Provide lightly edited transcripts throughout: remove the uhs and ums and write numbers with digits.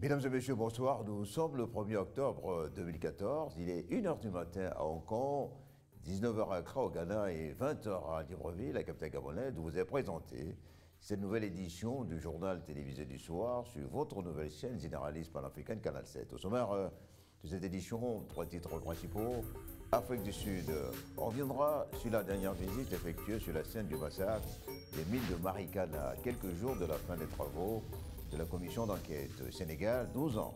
Mesdames et messieurs, bonsoir. Nous sommes le 1er octobre 2014. Il est 1h du matin à Hong Kong, 19h à Accra au Ghana et 20h à Libreville, la capitale gabonaise, où vous est présenté cette nouvelle édition du journal télévisé du soir sur votre nouvelle chaîne généraliste panafricaine Canal 7. Au sommaire de cette édition, 3 titres principaux. Afrique du Sud. On reviendra sur la dernière visite effectuée sur la scène du massacre des mines de Marikana, quelques jours de la fin des travaux de la commission d'enquête. Sénégal, 12 ans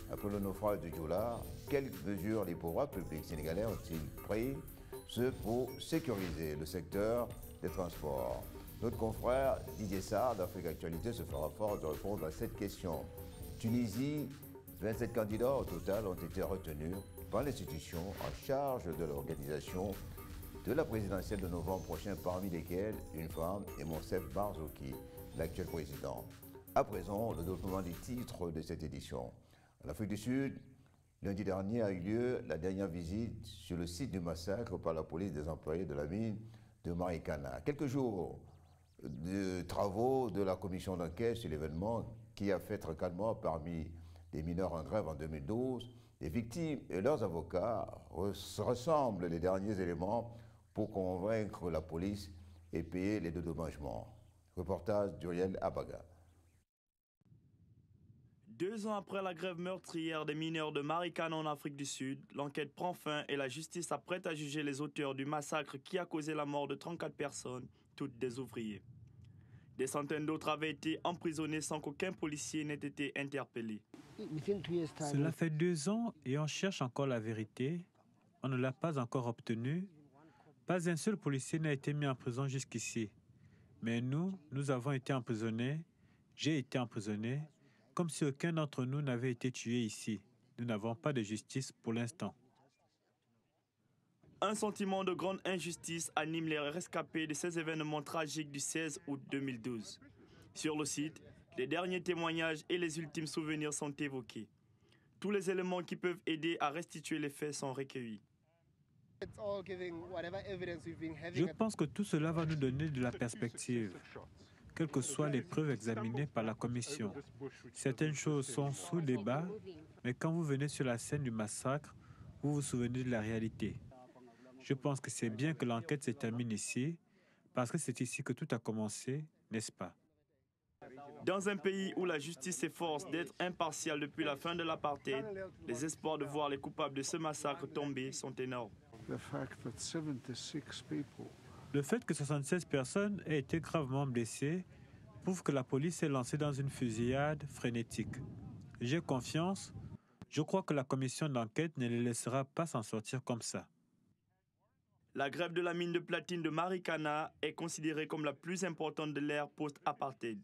après le naufrage du Joola, quelles mesures les pouvoirs publics sénégalais ont-ils pris pour sécuriser le secteur des transports? Notre confrère Didier Sarr d'Afrique Actualité se fera fort de répondre à cette question. Tunisie, 27 candidats au total ont été retenus par l'institution en charge de l'organisation de la présidentielle de novembre prochain, parmi lesquels une femme et Monsef Barzouki, l'actuel président. À présent, le développement des titres de cette édition. En Afrique du Sud, lundi dernier a eu lieu la dernière visite sur le site du massacre par la police des employés de la mine de Marikana. Quelques jours de travaux de la commission d'enquête sur l'événement qui a fait tremblement parmi des mineurs en grève en 2012. Les victimes et leurs avocats ressemblent les derniers éléments pour convaincre la police et payer les dédommagements. Reportage d'Uriel Abaga. 2 ans après la grève meurtrière des mineurs de Marikana en Afrique du Sud, l'enquête prend fin et la justice s'apprête à juger les auteurs du massacre qui a causé la mort de 34 personnes, toutes des ouvriers. Des centaines d'autres avaient été emprisonnés sans qu'aucun policier n'ait été interpellé. Cela fait 2 ans et on cherche encore la vérité. On ne l'a pas encore obtenue. Pas un seul policier n'a été mis en prison jusqu'ici. Mais nous avons été emprisonnés. J'ai été emprisonné. Comme si aucun d'entre nous n'avait été tué ici. Nous n'avons pas de justice pour l'instant. Un sentiment de grande injustice anime les rescapés de ces événements tragiques du 16 août 2012. Sur le site, les derniers témoignages et les ultimes souvenirs sont évoqués. Tous les éléments qui peuvent aider à restituer les faits sont recueillis. Je pense que tout cela va nous donner de la perspective, quelles que soient les preuves examinées par la commission. Certaines choses sont sous débat, mais quand vous venez sur la scène du massacre, vous vous souvenez de la réalité. Je pense que c'est bien que l'enquête se termine ici, parce que c'est ici que tout a commencé, n'est-ce pas? Dans un pays où la justice s'efforce d'être impartiale depuis la fin de l'apartheid, les espoirs de voir les coupables de ce massacre tomber sont énormes. Le fait que 76 personnes aient été gravement blessées prouve que la police s'est lancée dans une fusillade frénétique. J'ai confiance. Je crois que la commission d'enquête ne les laissera pas s'en sortir comme ça. La grève de la mine de platine de Marikana est considérée comme la plus importante de l'ère post-apartheid.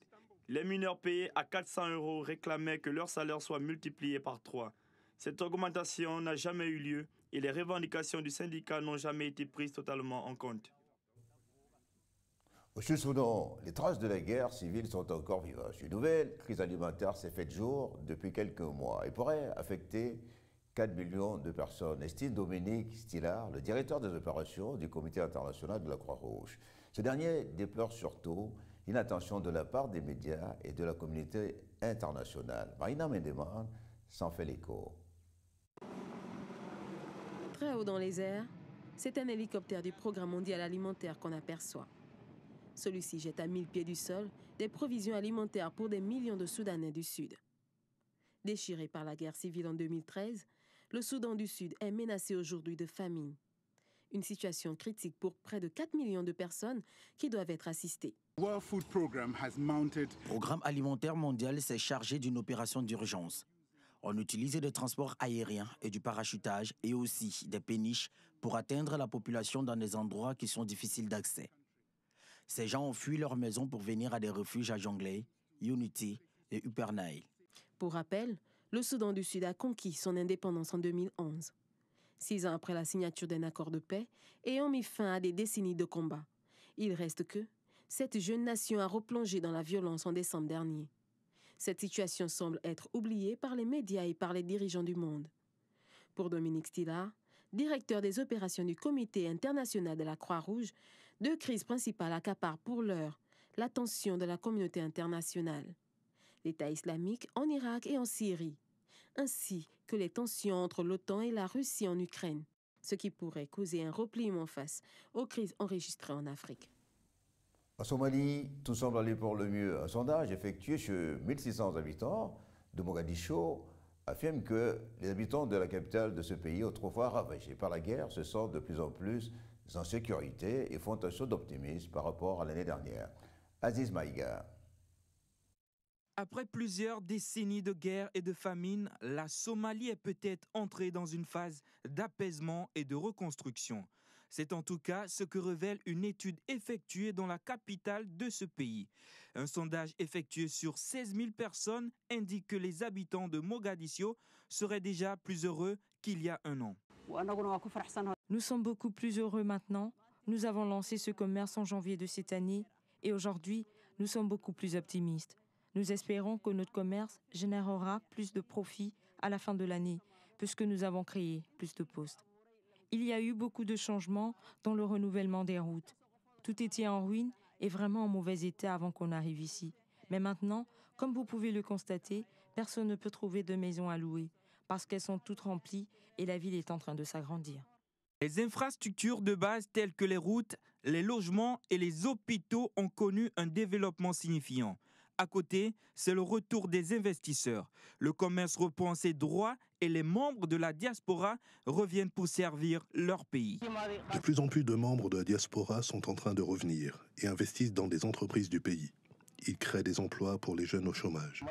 Les mineurs payés à 400 € réclamaient que leur salaire soit multiplié par 3. Cette augmentation n'a jamais eu lieu et les revendications du syndicat n'ont jamais été prises totalement en compte. Au Sud-Soudan, les traces de la guerre civile sont encore vivaces. Une nouvelle crise alimentaire s'est faite jour depuis quelques mois et pourrait affecter 4 millions de personnes, estime Dominique Stillard, le directeur des opérations du Comité international de la Croix-Rouge. Ce dernier déplore surtout l'inattention de la part des médias et de la communauté internationale. Marina Mendeman s'en fait l'écho. Très haut dans les airs, c'est un hélicoptère du Programme mondial alimentaire qu'on aperçoit. Celui-ci jette à 1000 pieds du sol des provisions alimentaires pour des millions de Soudanais du Sud. Déchiré par la guerre civile en 2013, le Soudan du Sud est menacé aujourd'hui de famine. Une situation critique pour près de 4 millions de personnes qui doivent être assistées. Le Programme alimentaire mondial s'est chargé d'une opération d'urgence. On utilisait des transports aériens et du parachutage et aussi des péniches pour atteindre la population dans des endroits qui sont difficiles d'accès. Ces gens ont fui leur maison pour venir à des refuges à Jonglei, Unity et Upper Nile. Pour rappel, le Soudan du Sud a conquis son indépendance en 2011. 6 ans après la signature d'un accord de paix et ont mis fin à des décennies de combats. Il reste que cette jeune nation a replongé dans la violence en décembre dernier. Cette situation semble être oubliée par les médias et par les dirigeants du monde. Pour Dominique Stillard, directeur des opérations du Comité international de la Croix-Rouge, 2 crises principales accaparent pour l'heure l'attention de la communauté internationale. l'État islamique en Irak et en Syrie, ainsi que les tensions entre l'OTAN et la Russie en Ukraine, ce qui pourrait causer un repliement face aux crises enregistrées en Afrique. En Somalie, tout semble aller pour le mieux. Un sondage effectué chez 1600 habitants de Mogadiscio affirme que les habitants de la capitale de ce pays, autrefois ravagés par la guerre, se sentent de plus en plus en sécurité et font un saut d'optimisme par rapport à l'année dernière. Aziz Maïga. Après plusieurs décennies de guerre et de famine, la Somalie est peut-être entrée dans une phase d'apaisement et de reconstruction. C'est en tout cas ce que révèle une étude effectuée dans la capitale de ce pays. Un sondage effectué sur 16 000 personnes indique que les habitants de Mogadiscio seraient déjà plus heureux qu'il y a un an. Nous sommes beaucoup plus heureux maintenant. Nous avons lancé ce commerce en janvier de cette année et aujourd'hui, nous sommes beaucoup plus optimistes. Nous espérons que notre commerce générera plus de profits à la fin de l'année, puisque nous avons créé plus de postes. Il y a eu beaucoup de changements dans le renouvellement des routes. Tout était en ruine et vraiment en mauvais état avant qu'on arrive ici. Mais maintenant, comme vous pouvez le constater, personne ne peut trouver de maison à louer parce qu'elles sont toutes remplies et la ville est en train de s'agrandir. Les infrastructures de base telles que les routes, les logements et les hôpitaux ont connu un développement signifiant. À côté, c'est le retour des investisseurs. Le commerce reprend ses droits et les membres de la diaspora reviennent pour servir leur pays. De plus en plus de membres de la diaspora sont en train de revenir et investissent dans des entreprises du pays. Ils créent des emplois pour les jeunes au chômage.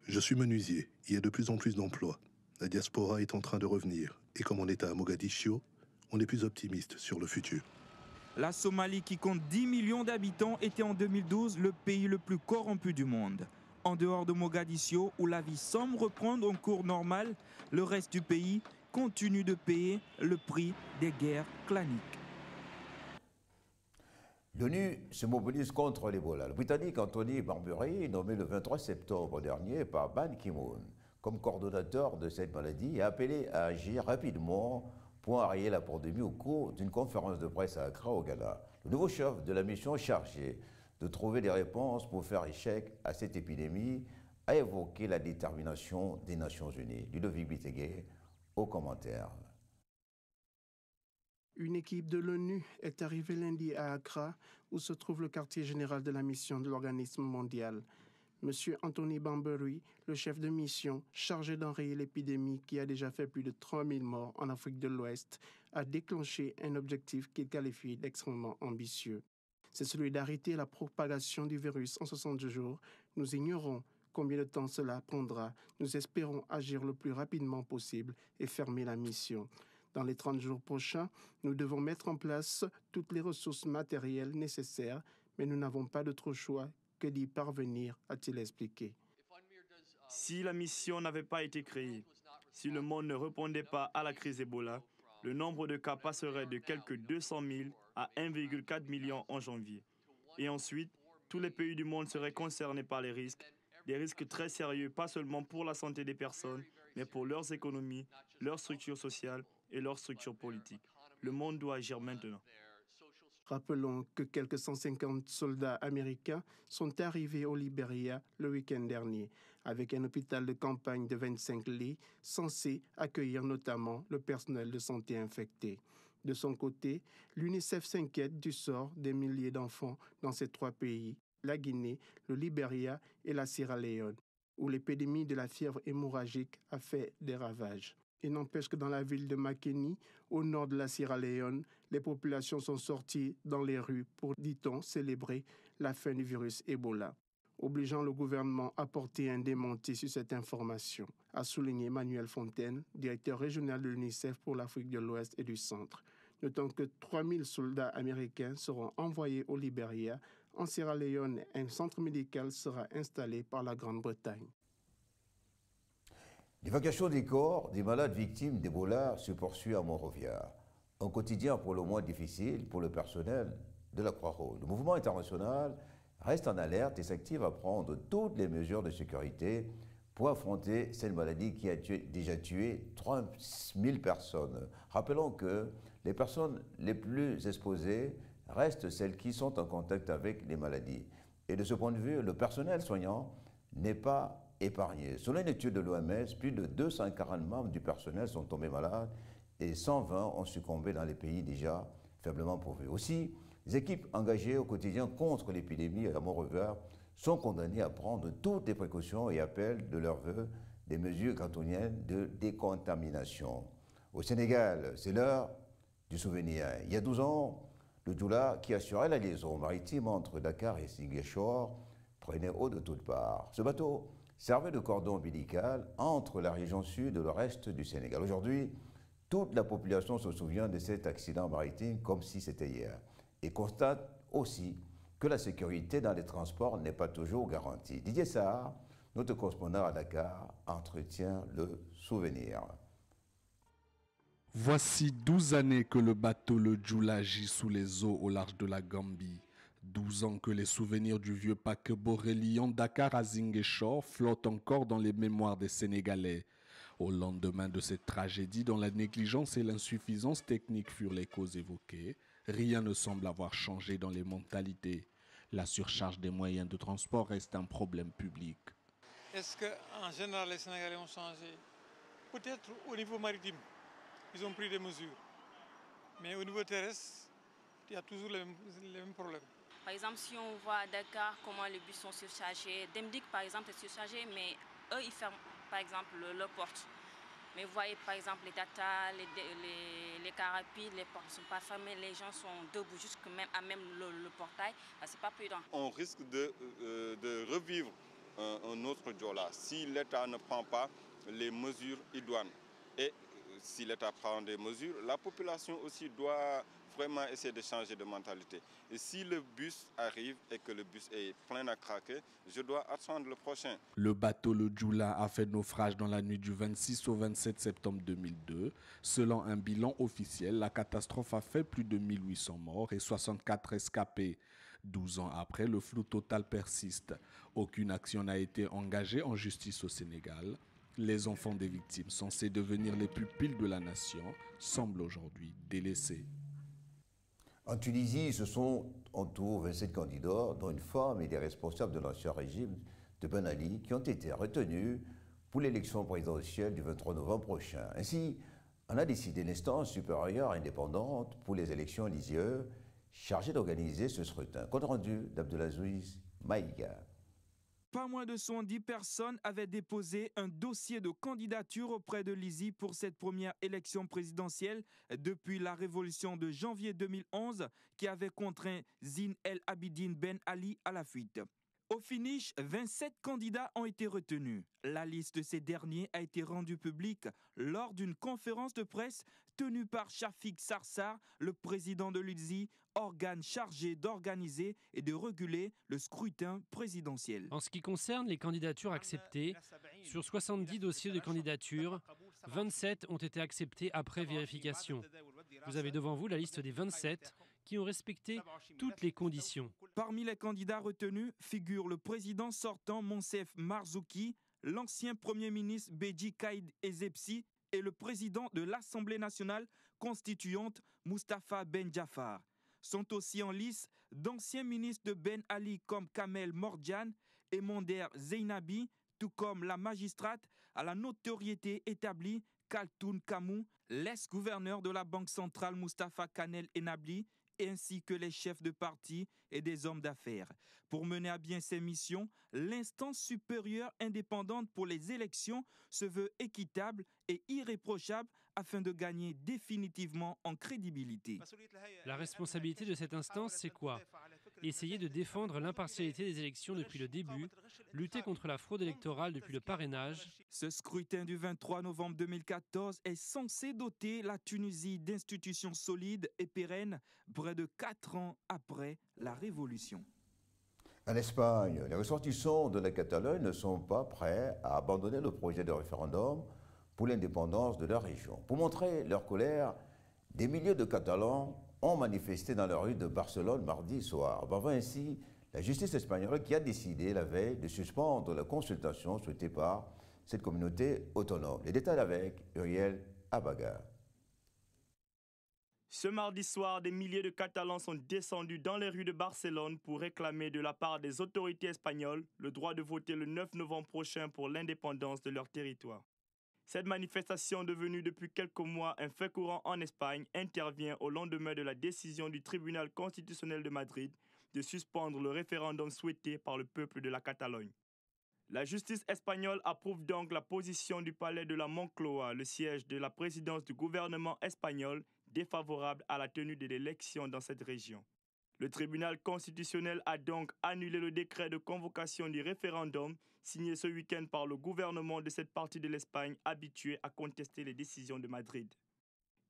Je suis menuisier. Il y a de plus en plus d'emplois. La diaspora est en train de revenir. Et comme on est à Mogadiscio, on est plus optimiste sur le futur. La Somalie, qui compte 10 millions d'habitants, était en 2012 le pays le plus corrompu du monde. En dehors de Mogadiscio, où la vie semble reprendre un cours normal, le reste du pays continue de payer le prix des guerres claniques. L'ONU se mobilise contre l'Ebola. Le Britannique Anthony Barbury, nommé le 23 septembre dernier par Ban Ki-moon comme coordonnateur de cette maladie, a appelé à agir rapidement pour enrayer la pandémie au cours d'une conférence de presse à Accra, au Ghana. Le nouveau chef de la mission chargé de trouver des réponses pour faire échec à cette épidémie a évoqué la détermination des Nations Unies. Ludovic Bitegué, au commentaire. Une équipe de l'ONU est arrivée lundi à Accra, où se trouve le quartier général de la mission de l'organisme mondial. Monsieur Anthony Barbury, le chef de mission chargé d'enrayer l'épidémie qui a déjà fait plus de 3000 morts en Afrique de l'Ouest, a déclenché un objectif qu'il qualifie d'extrêmement ambitieux. C'est celui d'arrêter la propagation du virus en 60 jours. Nous ignorons combien de temps cela prendra. Nous espérons agir le plus rapidement possible et fermer la mission. Dans les 30 jours prochains, nous devons mettre en place toutes les ressources matérielles nécessaires, mais nous n'avons pas d'autre choix que d'y parvenir, a-t-il expliqué. Si la mission n'avait pas été créée, si le monde ne répondait pas à la crise Ebola, le nombre de cas passerait de quelques 200 000 à 1,4 million en janvier. Et ensuite, tous les pays du monde seraient concernés par les risques, des risques très sérieux, pas seulement pour la santé des personnes, mais pour leurs économies, leurs structures sociales et leurs structures politiques. Le monde doit agir maintenant. Rappelons que quelques 150 soldats américains sont arrivés au Libéria le week-end dernier, avec un hôpital de campagne de 25 lits censé accueillir notamment le personnel de santé infecté. De son côté, l'UNICEF s'inquiète du sort des milliers d'enfants dans ces trois pays, la Guinée, le Libéria et la Sierra Leone, où l'épidémie de la fièvre hémorragique a fait des ravages. Il n'empêche que dans la ville de Makeni, au nord de la Sierra Leone, les populations sont sorties dans les rues pour, dit-on, célébrer la fin du virus Ebola, obligeant le gouvernement à porter un démenti sur cette information, a souligné Emmanuel Fontaine, directeur régional de l'UNICEF pour l'Afrique de l'Ouest et du Centre. Notons que 3000 soldats américains seront envoyés au Libéria. En Sierra Leone, un centre médical sera installé par la Grande-Bretagne. L'évacuation des corps des malades victimes d'Ebola se poursuit à Monrovia. Un quotidien pour le moins difficile pour le personnel de la Croix-Rouge. Le mouvement international reste en alerte et s'active à prendre toutes les mesures de sécurité pour affronter cette maladie qui a déjà tué 3000 personnes. Rappelons que les personnes les plus exposées restent celles qui sont en contact avec les maladies. Et de ce point de vue, le personnel soignant n'est pas épargné. Selon une étude de l'OMS, plus de 240 membres du personnel sont tombés malades et 120 ont succombé dans les pays déjà faiblement pourvus. Aussi, les équipes engagées au quotidien contre l'épidémie à Montréal sont condamnées à prendre toutes les précautions et appellent de leur vœu des mesures cantoniennes de décontamination. Au Sénégal, c'est l'heure du souvenir. Il y a 12 ans, le Jula, qui assurait la liaison maritime entre Dakar et Ziguinchor, prenait eau de toutes parts. Ce bateau servait de cordon ombilical entre la région sud et le reste du Sénégal. Aujourd'hui, toute la population se souvient de cet accident maritime comme si c'était hier et constate aussi que la sécurité dans les transports n'est pas toujours garantie. Didier Sarr, notre correspondant à Dakar, entretient le souvenir. Voici 12 années que le bateau le Jula gît sous les eaux au large de la Gambie. 12 ans que les souvenirs du vieux paquebot reliant Dakar à Ziguinchor flottent encore dans les mémoires des Sénégalais. Au lendemain de cette tragédie dont la négligence et l'insuffisance technique furent les causes évoquées, rien ne semble avoir changé dans les mentalités. La surcharge des moyens de transport reste un problème public. Est-ce qu'en général les Sénégalais ont changé? Peut-être au niveau maritime, ils ont pris des mesures. Mais au niveau terrestre, il y a toujours les mêmes problèmes. Par exemple, si on voit à Dakar comment les bus sont surchargés, Demdik par exemple est surchargé, mais eux ils ferment par exemple leur porte. Mais vous voyez par exemple les Tata, les cars rapides, les portes ne sont pas fermées, les gens sont debout jusqu'à même le portail, c'est pas prudent. On risque de revivre un autre Jula si l'État ne prend pas les mesures idoines. Et si l'État prend des mesures, la population aussi doit vraiment essayer de changer de mentalité. Et si le bus arrive et que le bus est plein à craquer, je dois attendre le prochain. Le bateau le Jula a fait naufrage dans la nuit du 26 au 27 septembre 2002. Selon un bilan officiel, la catastrophe a fait plus de 1800 morts et 64 rescapés. 12 ans après, le flou total persiste. Aucune action n'a été engagée en justice au Sénégal. Les enfants des victimes, censés devenir les pupilles de la nation, semblent aujourd'hui délaissés. En Tunisie, ce sont en tout 27 candidats, dont une femme et des responsables de l'ancien régime de Ben Ali, qui ont été retenus pour l'élection présidentielle du 23 novembre prochain. Ainsi, on a décidé l'instance supérieure indépendante pour les élections élyséennes chargée d'organiser ce scrutin. Compte rendu d'Abdelaziz Maïga. Pas moins de 70 personnes avaient déposé un dossier de candidature auprès de l'ISI pour cette première élection présidentielle depuis la révolution de janvier 2011 qui avait contraint Zine El Abidine Ben Ali à la fuite. Au finish, 27 candidats ont été retenus. La liste de ces derniers a été rendue publique lors d'une conférence de presse tenue par Shafik Sarsar, le président de l'ISI, organe chargé d'organiser et de réguler le scrutin présidentiel. En ce qui concerne les candidatures acceptées, sur 70 dossiers de candidature, 27 ont été acceptés après vérification. Vous avez devant vous la liste des 27 qui ont respecté toutes les conditions. Parmi les candidats retenus figurent le président sortant Monsef Marzouki, l'ancien premier ministre Beji Caïd Ezepsi et le président de l'Assemblée nationale constituante Moustapha Ben Jaffar. Sont aussi en lice d'anciens ministres de Ben Ali comme Kamel Mordjan et Monder Zeinabi, tout comme la magistrate à la notoriété établie Kaltoun Kamou, l'ex-gouverneur de la Banque centrale Moustapha Kanel Enabli, ainsi que les chefs de parti et des hommes d'affaires. Pour mener à bien ces missions, l'instance supérieure indépendante pour les élections se veut équitable et irréprochable afin de gagner définitivement en crédibilité. La responsabilité de cette instance, c'est quoi? Essayer de défendre l'impartialité des élections depuis le début, lutter contre la fraude électorale depuis le parrainage. Ce scrutin du 23 novembre 2014 est censé doter la Tunisie d'institutions solides et pérennes près de 4 ans après la Révolution. En Espagne, les ressortissants de la Catalogne ne sont pas prêts à abandonner le projet de référendum pour l'indépendance de leur région. Pour montrer leur colère, des milliers de Catalans ont manifesté dans la rue de Barcelone mardi soir, bravant ainsi la justice espagnole qui a décidé la veille de suspendre la consultation souhaitée par cette communauté autonome. Les détails avec Uriel Abaga. Ce mardi soir, des milliers de Catalans sont descendus dans les rues de Barcelone pour réclamer de la part des autorités espagnoles le droit de voter le 9 novembre prochain pour l'indépendance de leur territoire. Cette manifestation, devenue depuis quelques mois un fait courant en Espagne, intervient au lendemain de la décision du tribunal constitutionnel de Madrid de suspendre le référendum souhaité par le peuple de la Catalogne. La justice espagnole approuve donc la position du palais de la Moncloa, le siège de la présidence du gouvernement espagnol, défavorable à la tenue de l'élection dans cette région. Le tribunal constitutionnel a donc annulé le décret de convocation du référendum signé ce week-end par le gouvernement de cette partie de l'Espagne habitué à contester les décisions de Madrid.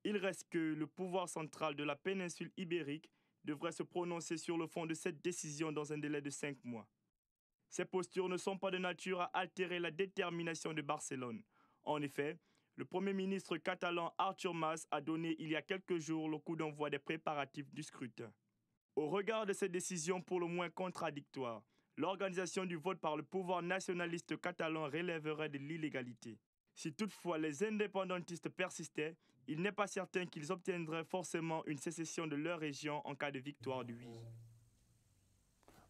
Il reste que le pouvoir central de la péninsule ibérique devrait se prononcer sur le fond de cette décision dans un délai de 5 mois. Ces postures ne sont pas de nature à altérer la détermination de Barcelone. En effet, le Premier ministre catalan Artur Mas a donné il y a quelques jours le coup d'envoi des préparatifs du scrutin. Au regard de cette décision pour le moins contradictoire, l'organisation du vote par le pouvoir nationaliste catalan relèverait de l'illégalité. Si toutefois les indépendantistes persistaient, il n'est pas certain qu'ils obtiendraient forcément une sécession de leur région en cas de victoire du oui.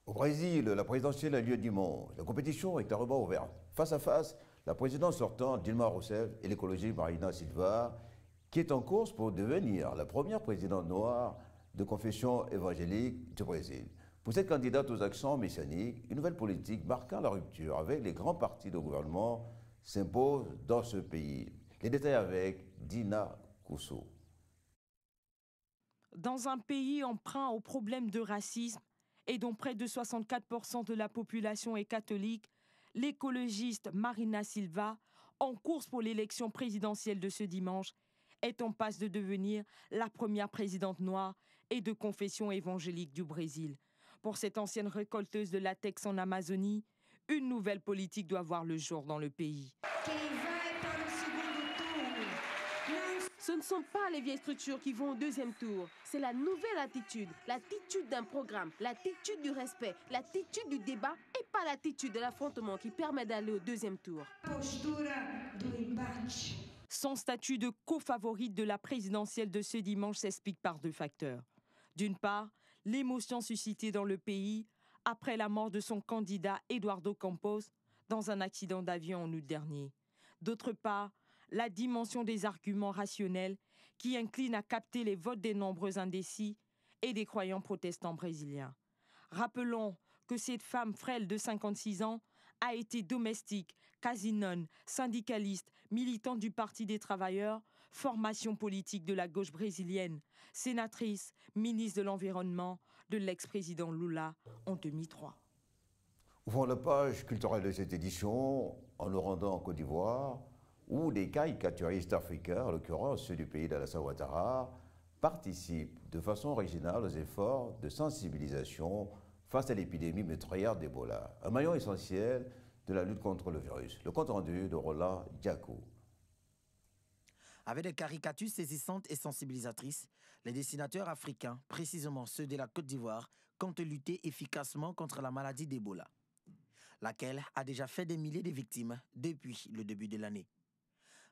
Au Brésil, la présidentielle a lieu dimanche. La compétition est carrément ouverte. Face à face, la présidente sortante Dilma Rousseff et l'écologiste Marina Silva, qui est en course pour devenir la première présidente noire de confession évangélique du Brésil. Pour cette candidate aux accents messianiques, une nouvelle politique marquant la rupture avec les grands partis de gouvernement s'impose dans ce pays. Les détails avec Dina Cousso. Dans un pays emprunt aux problèmes de racisme et dont près de 64% de la population est catholique, l'écologiste Marina Silva, en course pour l'élection présidentielle de ce dimanche, est en passe de devenir la première présidente noire et de confession évangélique du Brésil. Pour cette ancienne récolteuse de latex en Amazonie, une nouvelle politique doit voir le jour dans le pays. Ce ne sont pas les vieilles structures qui vont au deuxième tour. C'est la nouvelle attitude, l'attitude d'un programme, l'attitude du respect, l'attitude du débat et pas l'attitude de l'affrontement qui permet d'aller au deuxième tour. Son statut de co-favorite de la présidentielle de ce dimanche s'explique par 2 facteurs. D'une part, l'émotion suscitée dans le pays après la mort de son candidat Eduardo Campos dans un accident d'avion en août dernier. D'autre part, la dimension des arguments rationnels qui inclinent à capter les votes des nombreux indécis et des croyants protestants brésiliens. Rappelons que cette femme frêle de 56 ans a été domestique, quasi-nonne, syndicaliste, militante du Parti des travailleurs, formation politique de la gauche brésilienne, sénatrice, ministre de l'Environnement de l'ex-président Lula en 2003. Ouvrons la page culturelle de cette édition en nous rendant en Côte d'Ivoire, où des caricaturistes africains, en l'occurrence ceux du pays d'Alassane Ouattara, participent de façon originale aux efforts de sensibilisation face à l'épidémie meurtrière d'Ebola, un maillon essentiel de la lutte contre le virus. Le compte rendu de Roland Diaco. Avec des caricatures saisissantes et sensibilisatrices, les dessinateurs africains, précisément ceux de la Côte d'Ivoire, comptent lutter efficacement contre la maladie d'Ebola, laquelle a déjà fait des milliers de victimes depuis le début de l'année.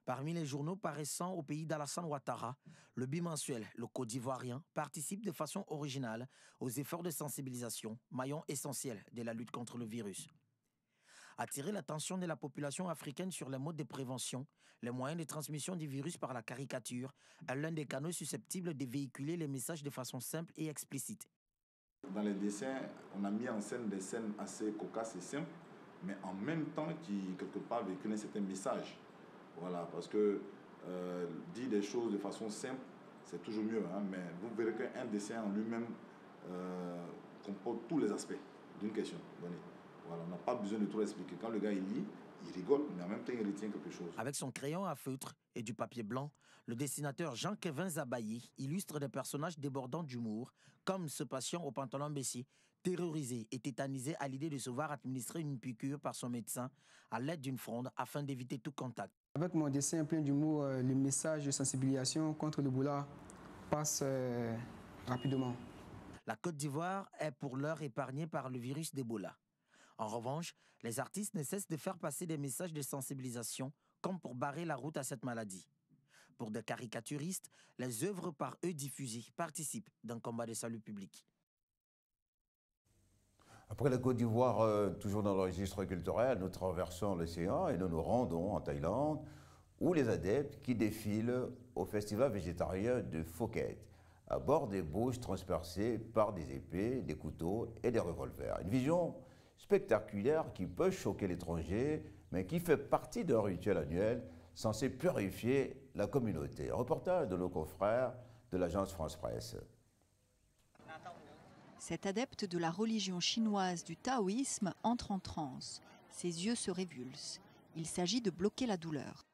Parmi les journaux paraissant au pays d'Alassane Ouattara, le bimensuel Le Côte d'Ivoirien participe de façon originale aux efforts de sensibilisation, maillon essentiel de la lutte contre le virus. Attirer l'attention de la population africaine sur les modes de prévention, les moyens de transmission du virus par la caricature, est l'un des canaux susceptibles de véhiculer les messages de façon simple et explicite. Dans les dessins, on a mis en scène des scènes assez cocasses et simples, mais en même temps qui, quelque part, véhiculent un certain message. Voilà, parce que dire des choses de façon simple, c'est toujours mieux, hein, mais vous verrez qu'un dessin en lui-même comporte tous les aspects d'une question donnée. Voilà, on n'a pas besoin de tout expliquer. Quand le gars il lit, il rigole, mais en même temps il retient quelque chose. Avec son crayon à feutre et du papier blanc, le dessinateur Jean-Kevin Zabayi illustre des personnages débordants d'humour, comme ce patient au pantalon baissé, terrorisé et tétanisé à l'idée de se voir administrer une piqûre par son médecin à l'aide d'une fronde afin d'éviter tout contact. Avec mon dessin plein d'humour, le message de sensibilisation contre l'Ebola passe rapidement. La Côte d'Ivoire est pour l'heure épargnée par le virus d'Ebola. En revanche, les artistes ne cessent de faire passer des messages de sensibilisation comme pour barrer la route à cette maladie. Pour des caricaturistes, les œuvres par eux diffusées participent d'un combat de salut public. Après la Côte d'Ivoire, toujours dans le registre culturel, nous traversons l'océan et nous nous rendons en Thaïlande, où les adeptes qui défilent au festival végétarien de Phuket, à bord des bouches transpercées par des épées, des couteaux et des revolvers. Une vision spectaculaire qui peut choquer l'étranger, mais qui fait partie d'un rituel annuel censé purifier la communauté. Reportage de nos confrères de l'agence France-Presse. Cet adepte de la religion chinoise du taoïsme entre en transe. Ses yeux se révulsent. Il s'agit de bloquer la douleur.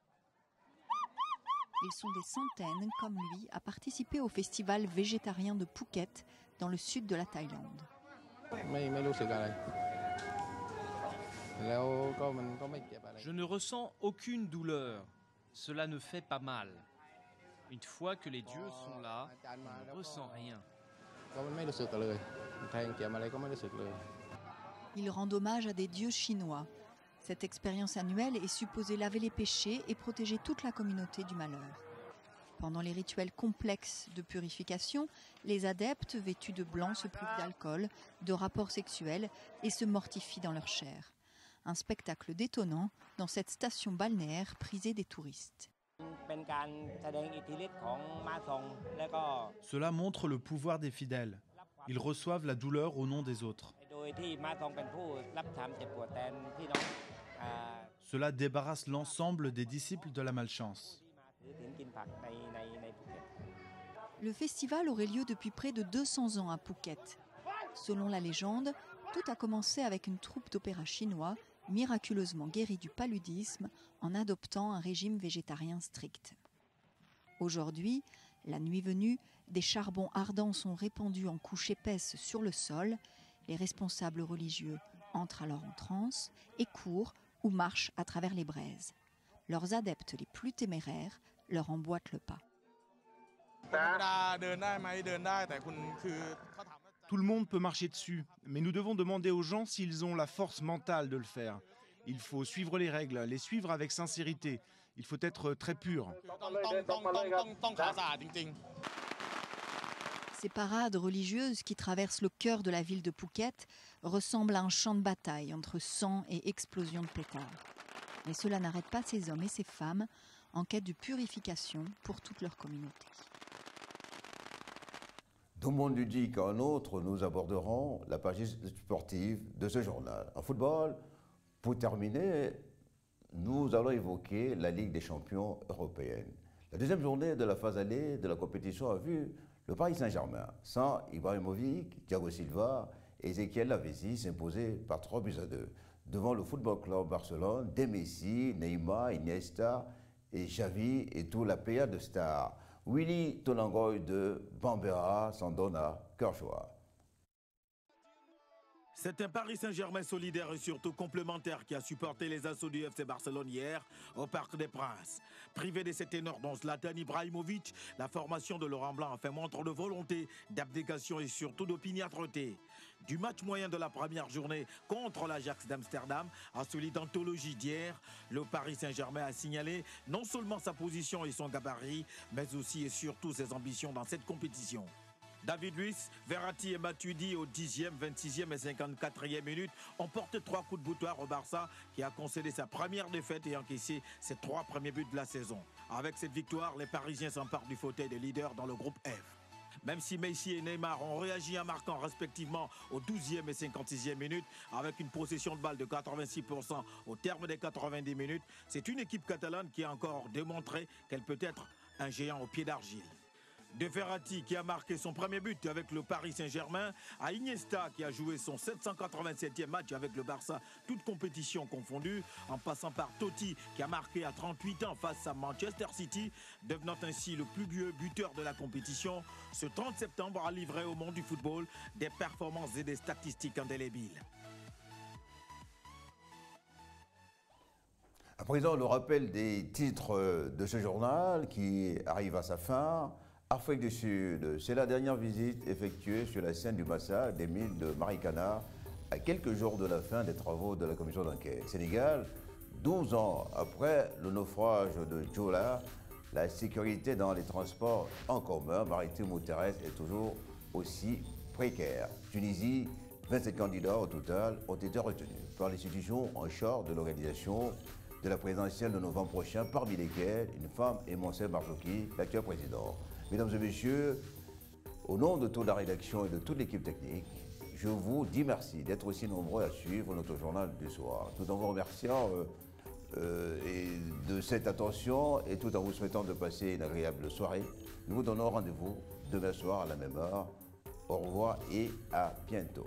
Ils sont des centaines, comme lui, à participer au festival végétarien de Phuket, dans le sud de la Thaïlande. Je ne ressens aucune douleur. Cela ne fait pas mal. Une fois que les dieux sont là, on ne ressent rien. Il rend hommage à des dieux chinois. Cette expérience annuelle est supposée laver les péchés et protéger toute la communauté du malheur. Pendant les rituels complexes de purification, les adeptes vêtus de blanc se privent d'alcool, de rapports sexuels et se mortifient dans leur chair. Un spectacle détonnant dans cette station balnéaire prisée des touristes. Cela montre le pouvoir des fidèles. Ils reçoivent la douleur au nom des autres. Cela débarrasse l'ensemble des disciples de la malchance. Le festival aurait lieu depuis près de 200 ans à Phuket. Selon la légende, tout a commencé avec une troupe d'opéra chinois miraculeusement guérie du paludisme en adoptant un régime végétarien strict. Aujourd'hui, la nuit venue, des charbons ardents sont répandus en couches épaisses sur le sol. Les responsables religieux entrent alors en transe et courent ou marchent à travers les braises. Leurs adeptes les plus téméraires leur emboîtent le pas. Tout le monde peut marcher dessus, mais nous devons demander aux gens s'ils ont la force mentale de le faire. Il faut suivre les règles, les suivre avec sincérité. Il faut être très pur. Ces parades religieuses qui traversent le cœur de la ville de Phuket ressemblent à un champ de bataille entre sang et explosion de pétards. Mais cela n'arrête pas ces hommes et ces femmes en quête de purification pour toute leur communauté. Dans le monde ludique, en autre, nous aborderons la page sportive de ce journal. En football, pour terminer, nous allons évoquer la Ligue des champions européenne. La deuxième journée de la phase allée de la compétition a vu le Paris Saint-Germain, sans Ibrahimovic, Thiago Silva et Ezequiel Lavezzi s'imposer par 3-2 devant le Football Club Barcelone, des Messi, Neymar, Iniesta et Xavi et toute la pléiade de stars. Willy Tonangoy de Bambera s'en donne à cœur joie. C'est un Paris Saint-Germain solidaire et surtout complémentaire qui a supporté les assauts du FC Barcelone hier au Parc des Princes. Privé de cet ténor dont Zlatan Ibrahimovic, la formation de Laurent Blanc a fait montre de volonté, d'abnégation et surtout d'opiniâtreté. Du match moyen de la première journée contre l'Ajax d'Amsterdam à celui d'anthologie d'hier, le Paris Saint-Germain a signalé non seulement sa position et son gabarit, mais aussi et surtout ses ambitions dans cette compétition. David Luiz, Verratti et Matuidi au 10e, 26e et 54e minute ont porté 3 coups de boutoir au Barça qui a concédé sa première défaite et encaissé ses 3 premiers buts de la saison. Avec cette victoire, les Parisiens s'emparent du fauteuil des leaders dans le groupe F. Même si Messi et Neymar ont réagi en marquant respectivement au 12e et 56e minute avec une possession de balle de 86% au terme des 90 minutes, c'est une équipe catalane qui a encore démontré qu'elle peut être un géant au pied d'argile. De Verratti qui a marqué son premier but avec le Paris Saint-Germain, à Iniesta qui a joué son 787e match avec le Barça, toute compétition confondue, en passant par Totti qui a marqué à 38 ans face à Manchester City, devenant ainsi le plus vieux buteur de la compétition, ce 30 septembre a livré au monde du football des performances et des statistiques indélébiles. À présent, le rappel des titres de ce journal qui arrive à sa fin. Afrique du Sud, c'est la dernière visite effectuée sur la scène du massacre des mines de Marikana à quelques jours de la fin des travaux de la commission d'enquête. Sénégal, 12 ans après le naufrage de Joola, La sécurité dans les transports en commun, maritimes ou terrestres, est toujours aussi précaire. Tunisie, 27 candidats au total ont été retenus par l'institution en charge de l'organisation de la présidentielle de novembre prochain, parmi lesquels une femme et Monsef Marzouki, l'actuel président. Mesdames et messieurs, au nom de toute la rédaction et de toute l'équipe technique, je vous dis merci d'être aussi nombreux à suivre notre journal du soir. Tout en vous remerciant de cette attention et tout en vous souhaitant de passer une agréable soirée, nous vous donnons rendez-vous demain soir à la même heure. Au revoir et à bientôt.